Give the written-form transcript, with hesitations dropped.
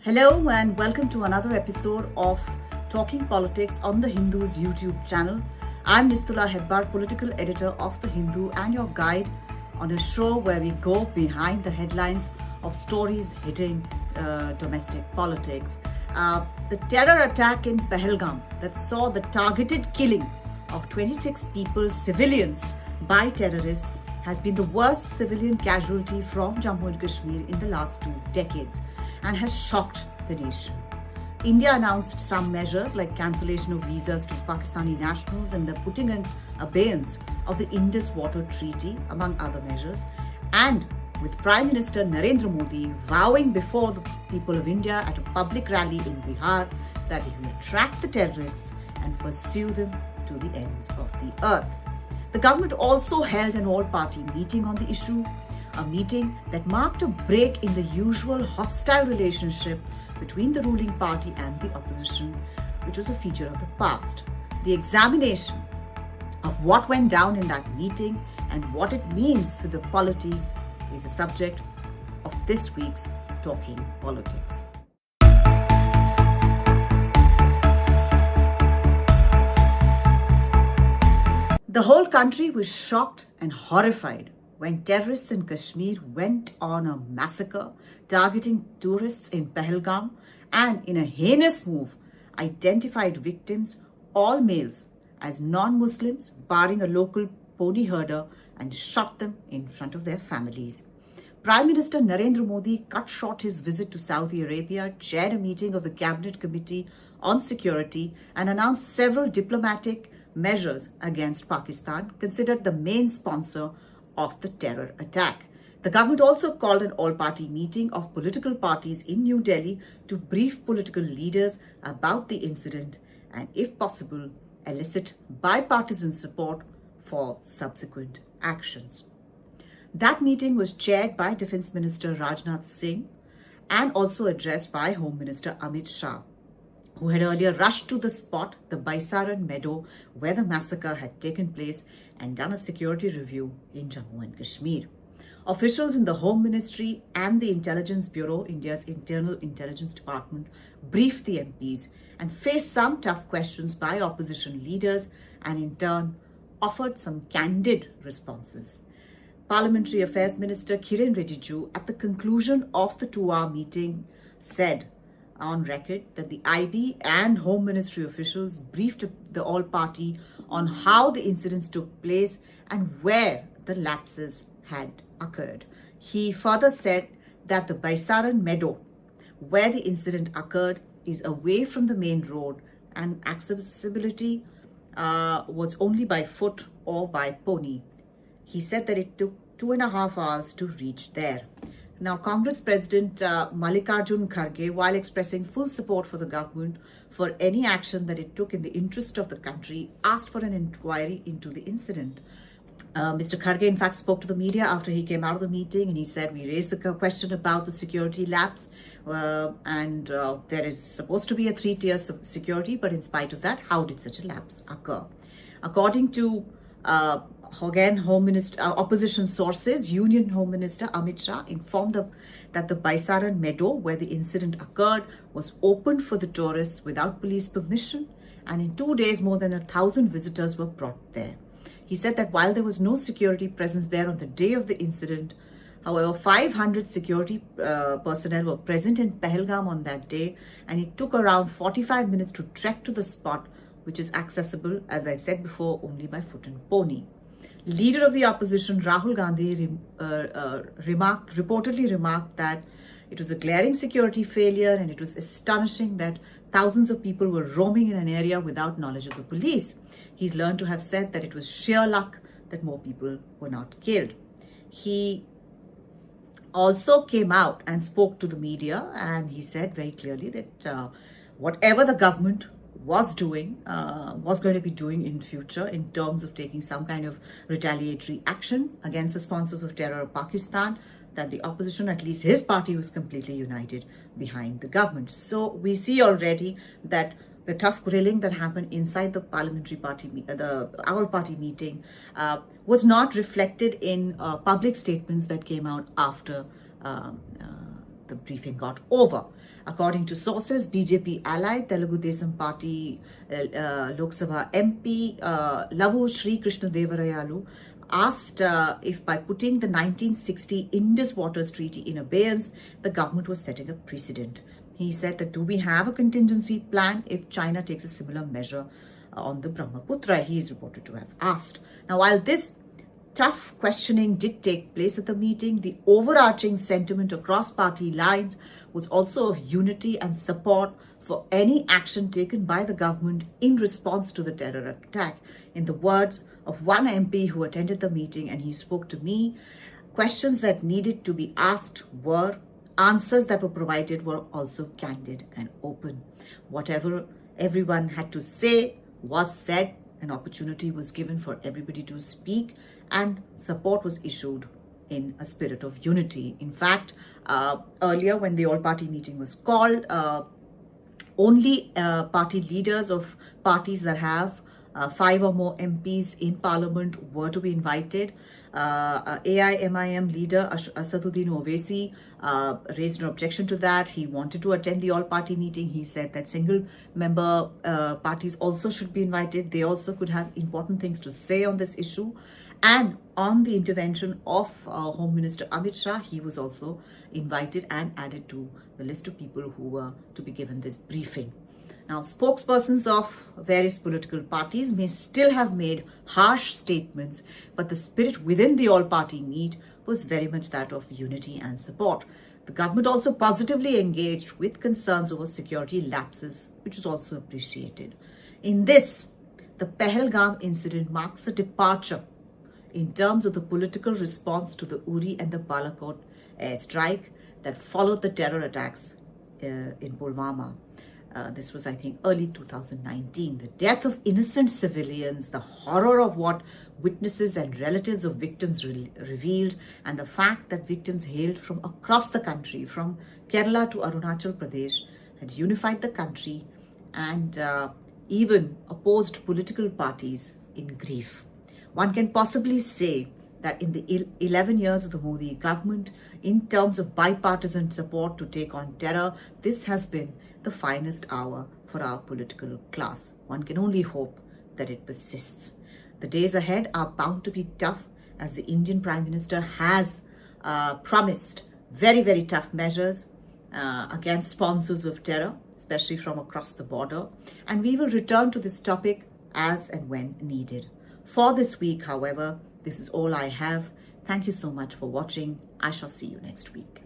Hello and welcome to another episode of Talking Politics on the Hindu's YouTube channel. I'm Nistula Hebbar, political editor of The Hindu and your guide on a show where we go behind the headlines of stories hitting domestic politics. The terror attack in Pahalgam that saw the targeted killing of 26 people, civilians, by terrorists has been the worst civilian casualty from Jammu and Kashmir in the last 2 decades and has shocked the nation. India announced some measures like cancellation of visas to Pakistani nationals and the putting in abeyance of the Indus Water Treaty, among other measures, and with Prime Minister Narendra Modi vowing before the people of India at a public rally in Bihar that he will track the terrorists and pursue them to the ends of the earth. The government also held an all-party meeting on the issue, a meeting that marked a break in the usual hostile relationship between the ruling party and the opposition, which was a feature of the past. The examination of what went down in that meeting and what it means for the polity is the subject of this week's Talking Politics. The whole country was shocked and horrified when terrorists in Kashmir went on a massacre targeting tourists in Pahalgam and, in a heinous move, identified victims, all males, as non-Muslims, barring a local pony herder, and shot them in front of their families. Prime Minister Narendra Modi cut short his visit to Saudi Arabia, chaired a meeting of the Cabinet Committee on Security, and announced several diplomatic measures against Pakistan, considered the main sponsor of the terror attack. The government also called an all-party meeting of political parties in New Delhi to brief political leaders about the incident and, if possible, elicit bipartisan support for subsequent actions. That meeting was chaired by Defence Minister Rajnath Singh and also addressed by Home Minister Amit Shah, who had earlier rushed to the spot, the Baisaran meadow, where the massacre had taken place, and done a security review in Jammu and Kashmir. Officials in the Home Ministry and the Intelligence Bureau, India's internal intelligence department, briefed the MPs and faced some tough questions by opposition leaders and in turn offered some candid responses. Parliamentary Affairs Minister Kiren Rijiju, at the conclusion of the 2-hour meeting, said on record that the IB and Home Ministry officials briefed the all-party on how the incidents took place and where the lapses had occurred. He further said that the Baisaran meadow, where the incident occurred, is away from the main road and accessibility was only by foot or by pony. He said that it took 2.5 hours to reach there. Now, Congress President Mallikarjun Kharge, while expressing full support for the government for any action that it took in the interest of the country, asked for an inquiry into the incident. Mr. Kharge, in fact, spoke to the media after he came out of the meeting, and he said, we raised the question about the security lapse, and there is supposed to be a 3-tier security, but in spite of that, how did such a lapse occur? According to again, opposition sources, Union Home Minister Amit Shah informed that the Baisaran meadow, where the incident occurred, was opened for the tourists without police permission, and in 2 days, more than 1,000 visitors were brought there. He said that while there was no security presence there on the day of the incident, however, 500 security personnel were present in Pahalgam on that day, and it took around 45 minutes to trek to the spot, which is accessible, as I said before, only by foot and pony. Leader of the opposition, Rahul Gandhi, reportedly remarked that it was a glaring security failure and it was astonishing that thousands of people were roaming in an area without knowledge of the police. He's learned to have said that it was sheer luck that more people were not killed. He also came out and spoke to the media, and he said very clearly that whatever the government was going to be doing in future in terms of taking some kind of retaliatory action against the sponsors of terror of Pakistan, that the opposition, at least his party, was completely united behind the government. So we see already that the tough grilling that happened inside the parliamentary party, the our party meeting, was not reflected in public statements that came out after the briefing got over. According to sources, BJP ally Telugu Desam Party Lok Sabha MP Lavu Sri Krishna Devarayalu asked if by putting the 1960 Indus Waters Treaty in abeyance, the government was setting a precedent. He said that do we have a contingency plan if China takes a similar measure on the Brahmaputra? He is reported to have asked. Now, while this tough questioning did take place at the meeting, the overarching sentiment across party lines was also of unity and support for any action taken by the government in response to the terror attack. In the words of one MP who attended the meeting, and he spoke to me, questions that needed to be asked were, answers that were provided were also candid and open. Whatever everyone had to say was said, an opportunity was given for everybody to speak, and support was issued in a spirit of unity. In fact, earlier when the all-party meeting was called, only party leaders of parties that have 5 or more MPs in Parliament were to be invited. AIMIM leader Asaduddin Owaisi raised an objection to that. He wanted to attend the all-party meeting. He said that single-member parties also should be invited. They also could have important things to say on this issue. And on the intervention of Home Minister Amit Shah, he was also invited and added to the list of people who were to be given this briefing. Now, spokespersons of various political parties may still have made harsh statements, but the spirit within the all-party meet was very much that of unity and support. The government also positively engaged with concerns over security lapses, which was also appreciated. In this, the Pahalgam incident marks a departure in terms of the political response to the Uri and the Balakot airstrike that followed the terror attacks in Pulwama. This was, I think, early 2019. The death of innocent civilians, the horror of what witnesses and relatives of victims revealed, and the fact that victims hailed from across the country, from Kerala to Arunachal Pradesh, had unified the country and even opposed political parties in grief. One can possibly say that in the 11 years of the Modi government, in terms of bipartisan support to take on terror, this has been the finest hour for our political class. One can only hope that it persists. The days ahead are bound to be tough, as the Indian Prime Minister has promised very, very tough measures against sponsors of terror, especially from across the border. And we will return to this topic as and when needed. For this week, however, this is all I have. Thank you so much for watching. I shall see you next week.